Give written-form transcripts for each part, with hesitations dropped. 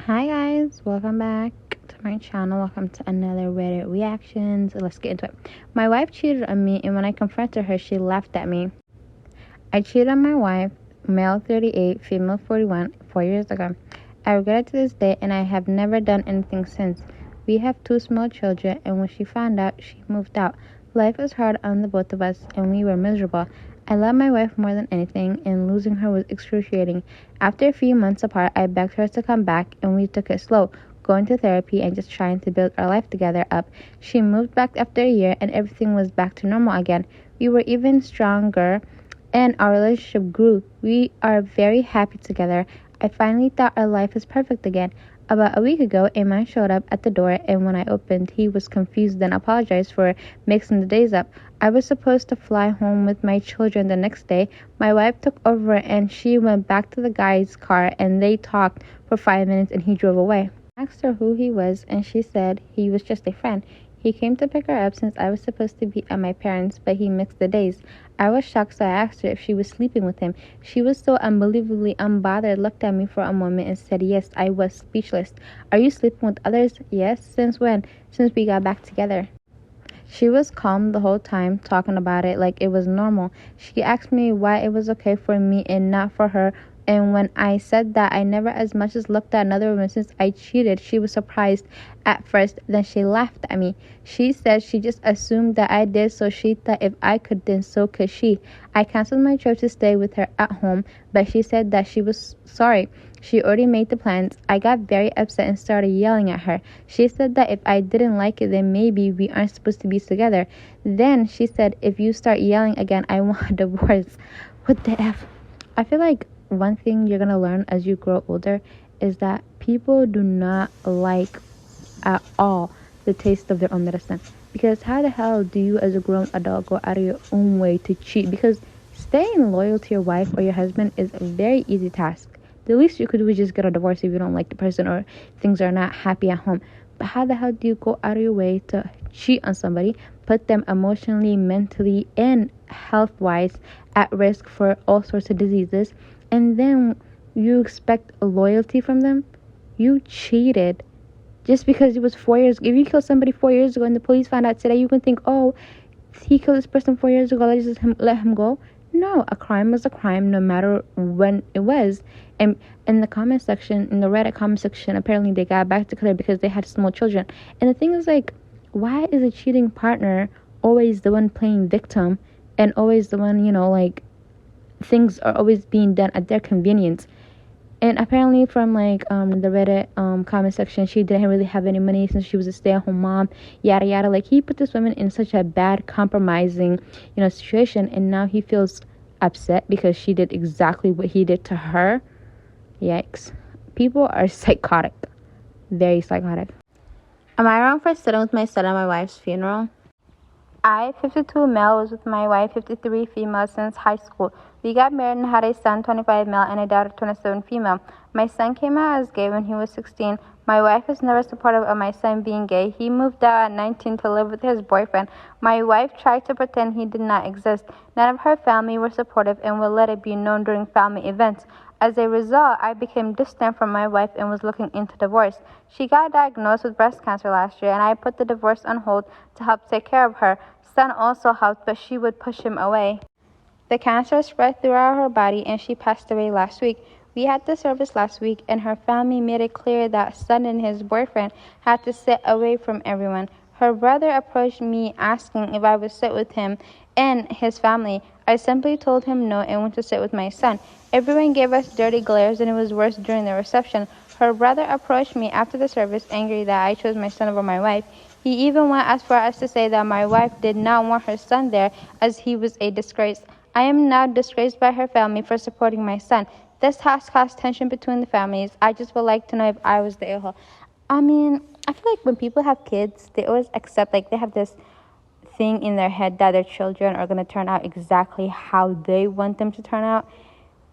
Hi guys, welcome back to my channel. Welcome to another Reddit reactions. Let's get into it. My wife cheated on me, and when I confronted her, she laughed at me. I cheated on my wife, male 38, female 41, 4 years ago. I regret it to this day, and I have never done anything since. We have two small children, and when she found out, she moved out. Life was hard on the both of us, and we were miserable. I love my wife more than anything, and losing her was excruciating. After a few months apart, I begged her to come back, and we took it slow, going to therapy and just trying to build our life together up. She moved back after a year, and everything was back to normal again. We were even stronger and our relationship grew. We are very happy together. I finally thought our life is perfect again. About a week ago, a man showed up at the door, and when I opened, he was confused and apologized for mixing the days up. I was supposed to fly home with my children the next day. My wife took over, and she went back to the guy's car, and they talked for 5 minutes, and he drove away. I asked her who he was, and she said he was just a friend. He came to pick her up since I was supposed to be at my parents', but he mixed the days. I was shocked, so I asked her if she was sleeping with him. She was so unbelievably unbothered, looked at me for a moment, and said yes. I was speechless. Are you sleeping with others? Yes. Since when? Since we got back together. She was calm the whole time, talking about it like it was normal. She asked me why it was okay for me and not for her. And when I said that I never as much as looked at another woman since I cheated, she was surprised at first. Then she laughed at me. She said she just assumed that I did, so she thought if I could, then so could she. I canceled my trip to stay with her at home, but she said that she was sorry. She already made the plans. I got very upset and started yelling at her. She said that if I didn't like it, then maybe we aren't supposed to be together. Then she said, if you start yelling again, I want a divorce. What the F? I feel like one thing you're going to learn as you grow older is that people do not like at all the taste of their own medicine. Because how the hell do you as a grown adult go out of your own way to cheat? Because staying loyal to your wife or your husband is a very easy task. The least you could do is just get a divorce if you don't like the person or things are not happy at home. But how the hell do you go out of your way to cheat on somebody, put them emotionally, mentally, and health wise at risk for all sorts of diseases, and then you expect loyalty from them? You cheated just because it was 4 years. If you killed somebody 4 years ago and the police find out today, you can think, oh, he killed this person 4 years ago, let him go. No, a crime was a crime no matter when it was. And in the comment section, in the Reddit comment section, apparently they got back together because they had small children. And the thing is, like, why is a cheating partner always the one playing victim and always the one, like, things are always being done at their convenience? And apparently from the Reddit comment section, she didn't really have any money since she was a stay-at-home mom, yada yada. Like, he put this woman in such a bad, compromising, situation, and now he feels upset because she did exactly what he did to her. Yikes. People are psychotic. Very psychotic. Am I wrong for sitting with my son at my wife's funeral? I, 52 male, was with my wife, 53 female, since high school. We got married and had a son, 25 male, and a daughter, 27 female. My son came out as gay when he was 16. My wife was never supportive of my son being gay. He moved out at 19 to live with his boyfriend. My wife tried to pretend he did not exist. None of her family were supportive and would let it be known during family events. As a result, I became distant from my wife and was looking into divorce. She got diagnosed with breast cancer last year, and I put the divorce on hold to help take care of her. Son also helped, but she would push him away. The cancer spread throughout her body, and she passed away last week. We had the service last week, and her family made it clear that son and his boyfriend had to sit away from everyone. Her brother approached me asking if I would sit with him and his family. I simply told him no and went to sit with my son. Everyone gave us dirty glares, and it was worse during the reception. Her brother approached me after the service, angry that I chose my son over my wife. He even went as far as to say that my wife did not want her son there as he was a disgrace. I am now disgraced by her family for supporting my son. This has caused tension between the families. I just would like to know if I was the a-hole. I mean, I feel like when people have kids, they always accept, like, they have this thing in their head that their children are going to turn out exactly how they want them to turn out.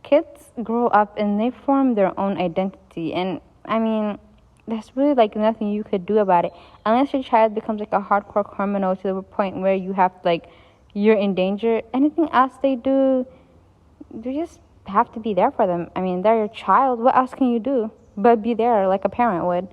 Kids grow up and they form their own identity. And, I mean, there's really, like, nothing you could do about it. Unless your child becomes, like, a hardcore criminal to the point where you have, like, you're in danger. Anything else they do, you just have to be there for them. I mean, they're your child. What else can you do? but be there like a parent would.